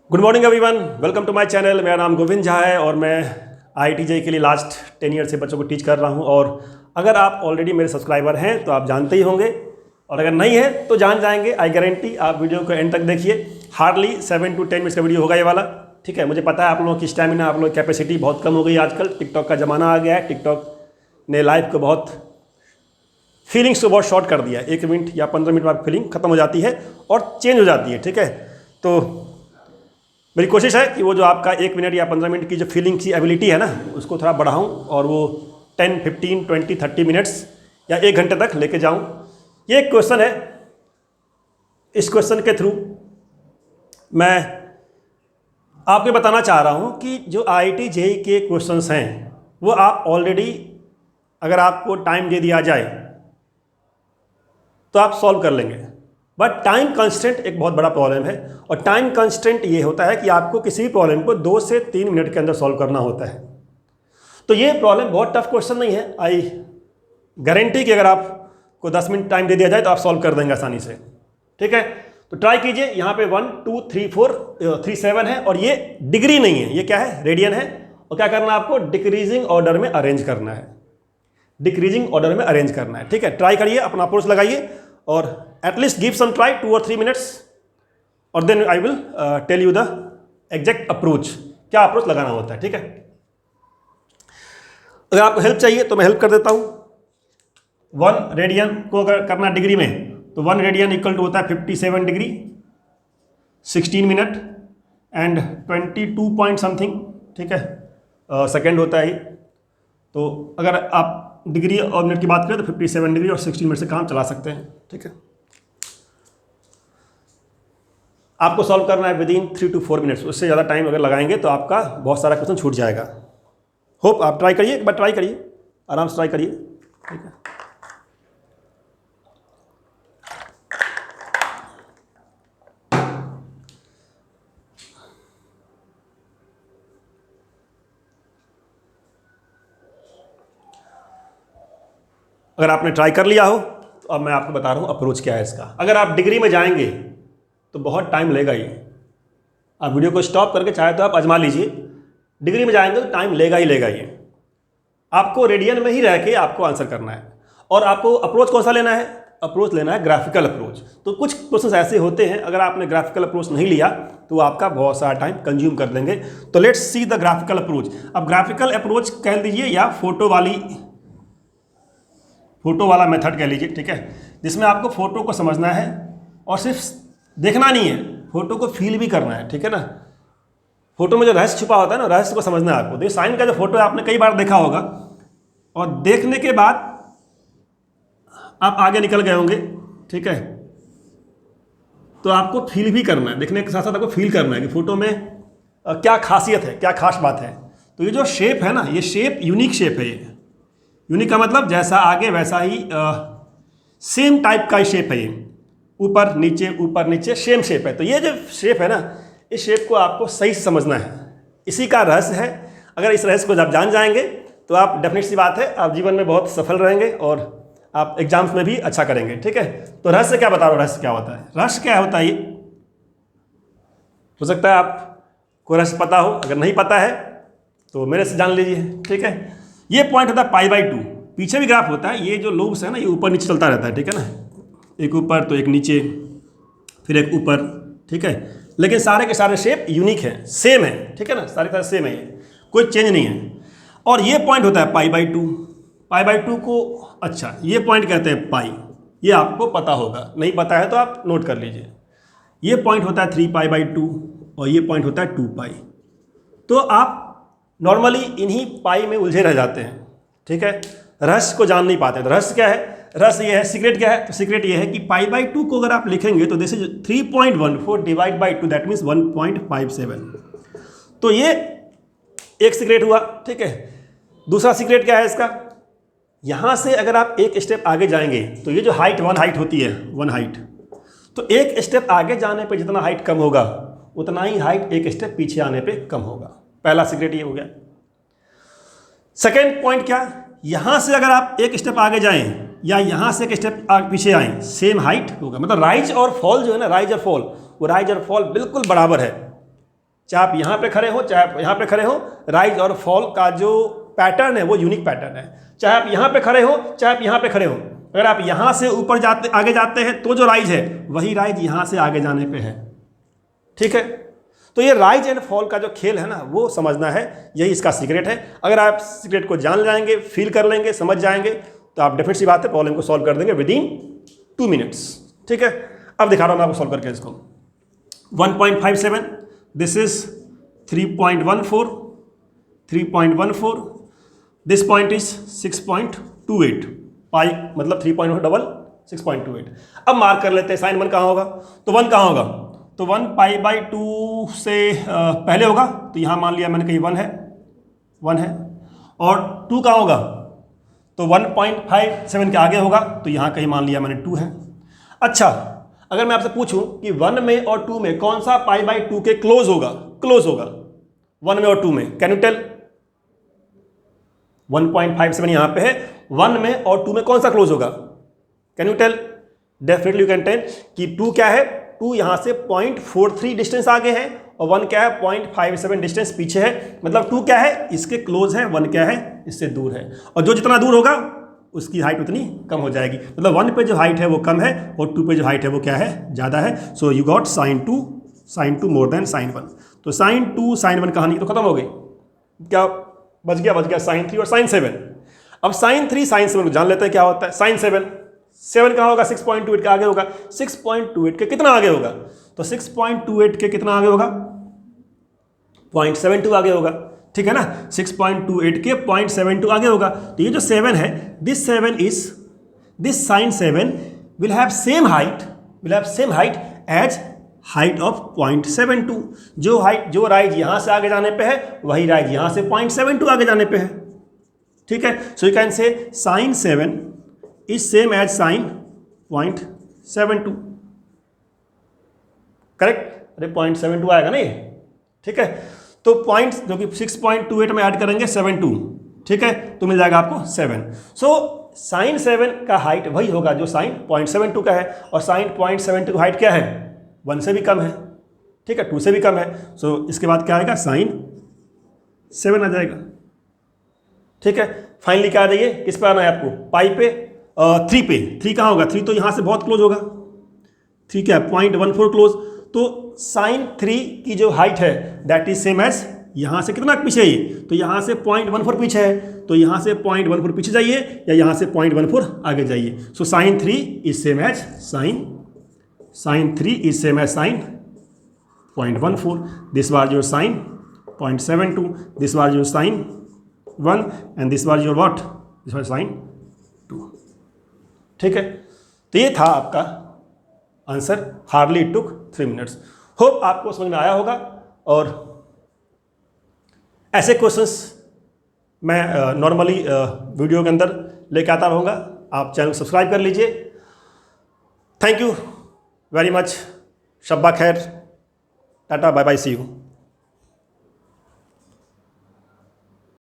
Good morning everyone, welcome to my channel. मेरा नाम गोविंद झा है और मैं IIT JEE के लिए लास्ट 10 ईयर से बच्चों को टीच कर रहा हूं। और अगर आप ऑलरेडी मेरे सब्सक्राइबर हैं तो आप जानते ही होंगे, और अगर नहीं है तो जान जाएंगे। I guarantee. आप वीडियो को एंड तक देखिए। हार्डली 7 to 10 मिनट्स का वीडियो होगा ये वाला, ठीक है। मुझे पता है आप लोगों की स्टैमिना, आप लोगों की कैपेसिटी बहुत कम हो गई आजकल। टिकटॉक का ज़माना आ गया है। टिकटॉक ने लाइफ को बहुत, फीलिंग्स को बहुत शॉर्ट कर दिया है। 1 मिनट या 15 मिनट बाद फीलिंग खत्म हो जाती है और चेंज हो जाती है, ठीक है। तो मेरी कोशिश है कि वो जो आपका 1 मिनट या 15 मिनट की जो फीलिंग की एबिलिटी है ना, उसको थोड़ा बढ़ाऊं और वो 10, 15, 20, 30 मिनट्स या 1 घंटे तक लेके जाऊं। ये एक क्वेश्चन है। इस क्वेश्चन के थ्रू मैं आपको बताना चाह रहा हूं कि जो IIT JEE के क्वेश्चंस हैं वो आप ऑलरेडी, अगर आपको टाइम दे दिया जाए तो आप सॉल्व कर लेंगे। बट टाइम कंस्ट्रेंट एक बहुत बड़ा प्रॉब्लम है। और टाइम कंस्ट्रेंट ये होता है कि आपको किसी भी प्रॉब्लम को 2 से 3 मिनट के अंदर सॉल्व करना होता है। तो ये प्रॉब्लम बहुत टफ क्वेश्चन नहीं है। आई गारंटी कि अगर आपको 10 मिनट टाइम दे दिया जाए तो आप सॉल्व कर देंगे आसानी से, ठीक है। तो ट्राई कीजिए। यहाँ पे 1, 2, 3, 4, 3, 7 है और ये डिग्री नहीं है, ये क्या है, रेडियन है। और क्या करना है आपको, डिक्रीजिंग ऑर्डर में अरेंज करना है। डिक्रीजिंग ऑर्डर में अरेंज करना है, ठीक है। ट्राई करिए, अपना अप्रोच लगाइए और at least give some try 2 or 3 minutes, और then I will tell you the exact approach, क्या अप्रोच लगाना होता है, ठीक है। अगर आपको हेल्प चाहिए तो मैं हेल्प कर देता हूं। 1 रेडियन को अगर करना डिग्री में, तो 1 रेडियन इक्वल टू होता है 57 degree, 16 minute and 22 point something, ठीक है, सेकेंड होता है। तो अगर आप डिग्री और मिनट की बात करें तो 57 डिग्री और 16 मिनट से काम चला सकते हैं, ठीक है। आपको सॉल्व करना है विदिन 3 to 4 मिनट्स। उससे ज़्यादा टाइम अगर लगाएंगे तो आपका बहुत सारा क्वेश्चन छूट जाएगा। होप आप ट्राई करिए, एक बार ट्राई करिए, आराम से ट्राई करिए, ठीक है। अगर आपने ट्राई कर लिया हो तो अब मैं आपको बता रहा हूँ अप्रोच क्या है इसका। अगर आप डिग्री में जाएंगे तो बहुत टाइम लेगा ही। आप वीडियो को स्टॉप करके चाहे तो आप आजमा लीजिए। डिग्री में जाएंगे तो टाइम लेगा ही लेगा ये। आपको रेडियन में ही रह के आपको आंसर करना है। और आपको अप्रोच कौन सा लेना है, अप्रोच लेना है ग्राफिकल अप्रोच। तो कुछ क्वेश्चन ऐसे होते हैं, अगर आपने ग्राफिकल अप्रोच नहीं लिया तो आपका बहुत सारा टाइम कंज्यूम कर देंगे। तो let's see the graphical approach. अब ग्राफिकल अप्रोच कह लीजिए या फोटो वाला मेथड कह लीजिए, ठीक है, जिसमें आपको फोटो को समझना है और सिर्फ देखना नहीं है, फोटो को फील भी करना है, ठीक है ना। फोटो में जो रहस्य छुपा होता है ना, रहस्य को समझना है आपको। देखिए साइन का जो फोटो है आपने कई बार देखा होगा, और देखने के बाद आप आगे निकल गए होंगे, ठीक है। तो आपको फील भी करना है, देखने के साथ साथ आपको फील करना है कि फोटो में क्या खासियत है, क्या खास बात है। तो ये जो शेप है ना, ये शेप यूनिक शेप है। ये यूनिक का मतलब जैसा आगे वैसा ही सेम टाइप का शेप है। ये ऊपर नीचे सेम शेप है। तो ये जो शेप है ना, इस शेप को आपको सही से समझना है। इसी का रहस्य है। अगर इस रहस्य को जब जान जाएंगे तो आप, डेफिनेट सी बात है, आप जीवन में बहुत सफल रहेंगे और आप एग्जाम्स में भी अच्छा करेंगे, ठीक है। तो रहस्य क्या बता रहा हूँ, रहस्य क्या होता है, रहस्य क्या होता है ये हो सकता है आपको रहस्य पता हो। अगर नहीं पता है तो मेरे से जान लीजिए, ठीक है। ये पॉइंट होता है π/2। पीछे भी ग्राफ होता है। ये जो लोब्स है ना, ये ऊपर नीचे चलता रहता है, ठीक है ना। एक ऊपर तो एक नीचे, फिर एक ऊपर, ठीक है। लेकिन सारे के सारे शेप यूनिक हैं, सेम है, ठीक है ना। सारे के सारे सेम है, ये कोई चेंज नहीं है। और ये पॉइंट होता है π/2। π/2 को, अच्छा, ये पॉइंट कहते हैं पाई। ये आपको पता होगा, नहीं पता है तो आप नोट कर लीजिए। ये पॉइंट होता है 3π/2 और ये पॉइंट होता है 2π। तो आप नॉर्मली इन्हीं पाई में उलझे रह जाते हैं, ठीक है। रहस्य को जान नहीं पाते। तो रहस्य क्या है, रहस्य ये है, सीक्रेट क्या है, तो सीक्रेट ये है कि π/2 को अगर आप लिखेंगे तो this is 3.14 divide by 2, that means 1.57। तो ये एक सीक्रेट हुआ, ठीक है। दूसरा सीक्रेट क्या है इसका, यहाँ से अगर आप एक स्टेप आगे जाएंगे तो ये जो हाइट, 1 हाइट होती है, 1 हाइट, तो एक स्टेप आगे जाने पे जितना हाइट कम होगा उतना ही हाइट एक स्टेप पीछे आने पे कम होगा। पहला सीक्रेट ये हो गया। सेकेंड पॉइंट क्या, यहां से अगर आप एक स्टेप आगे जाएं या यहां से एक स्टेप पीछे आएं, सेम हाइट होगा। मतलब राइज और फॉल जो है ना, राइज और फॉल, वो राइज और फॉल बिल्कुल बराबर है। चाहे आप यहाँ पे खड़े हो चाहे आप यहाँ पे खड़े हो, राइज और फॉल का जो पैटर्न है वो यूनिक पैटर्न है। चाहे आप यहाँ पे खड़े हो चाहे आप यहाँ पे खड़े हो, अगर आप यहाँ से ऊपर जाते आगे जाते हैं तो जो राइज है वही राइज यहाँ से आगे जाने पे है। ठीक है, तो ये राइज एंड फॉल का जो खेल है ना वो समझना है, यही इसका सीक्रेट है। अगर आप सीक्रेट को जान जाएंगे, फील कर लेंगे, समझ जाएंगे तो आप डेफिनेट सी बात है प्रॉब्लम को सॉल्व कर देंगे विद इन 2 मिनट्स। ठीक है, अब दिखा रहा हूँ मैं आपको सॉल्व करके इसको। 1.57, this is 3.14, this point is 6.28, पाई मतलब 3.1 डबल 6.28। अब मार्क कर लेते हैं साइन 1 कहाँ होगा, तो 1 कहाँ होगा, तो 1 पाई/2 से पहले होगा, तो यहाँ मान लिया मैंने कहीं 1 है, और 2 कहाँ होगा, तो 1.57 के आगे होगा, तो यहाँ कहीं मान लिया मैंने 2 है। अच्छा, अगर मैं आपसे पूछूं कि 1 में और 2 में कौन सा पाई/2 के क्लोज होगा 1 में और 2 में, कैन यू टेल। 1.57 यहाँ पे है, 1 में और 2 में कौन सा क्लोज होगा, can you tell. Definitely you can tell कि 2 क्या है, 2 यहाँ से 0.43 डिस्टेंस आगे है और 1 क्या है 0.57 डिस्टेंस पीछे है, मतलब 2 क्या है इसके क्लोज है, 1 क्या है इससे दूर है, और जो जितना दूर होगा उसकी हाइट उतनी कम हो जाएगी। मतलब 1 पे जो हाइट है वो कम है और 2 पे जो हाइट है वो क्या है, ज़्यादा है। So you got sin 2 more than sin 1। तो sin 2 sin 1 कहानी तो खत्म हो गई, क्या बच गया sin 3 और sin 7। अब sin 3 sin 7 को जान लेते हैं क्या होता है। sin 7 कहाँ होगा, 6.28 के आगे होगा, 6.28 के कितना आगे होगा, तो 6.28 के कितना आगे होगा, 0.72 आगे होगा। ठीक है ना, 6.28 के 0.72 आगे होगा। तो ये जो 7 है, this sin 7 will have same height as height of 0.72। जो राइज यहाँ से आगे जाने पे है वही राइज यहाँ से 0.72 आगे जाने पे है। ठीक है, so you can say sin 7 is same as sin 0.72। Correct, अरे 0.72 आएगा ना ये। ठीक है, तो पॉइंट जो कि 6.28 में ऐड करेंगे 72, ठीक है, तो मिल जाएगा आपको 7। सो sin 7 का हाइट वही होगा जो sin 0.72 का है, और sin 0.72 का हाइट क्या है, 1 से भी कम है। ठीक है, 2 से भी कम है। सो इसके बाद क्या आएगा, sin 7 आ जाएगा। ठीक है, फाइनली क्या आ जाइए, किस पे आना है आपको, पाई पे, 3 पे। 3 कहाँ होगा, 3 तो यहाँ से बहुत क्लोज होगा, 3 क्या है 0.14 क्लोज। तो sin 3 की जो हाइट है दैट इज सेम एज, यहाँ से कितना पीछे है, तो यहाँ से 0.14 पीछे है, तो यहाँ से 0.14 पीछे जाइए या यहाँ से 0.14 आगे जाइए। So sin 3 is same as sin 3 is same as sin 0.14। This was your sin 0.72, this was your sin 1 and this was your what, this was sin 2। ठीक है, तो ये था आपका आंसर, hardly it took 3 minutes. Hope आपको समझ में आया होगा, और ऐसे क्वेश्चंस मैं नॉर्मली वीडियो के अंदर लेके आता रहूँगा। आप चैनल को सब्सक्राइब कर लीजिए। थैंक यू वेरी मच, शब्बा खैर, tata, bye bye, see you.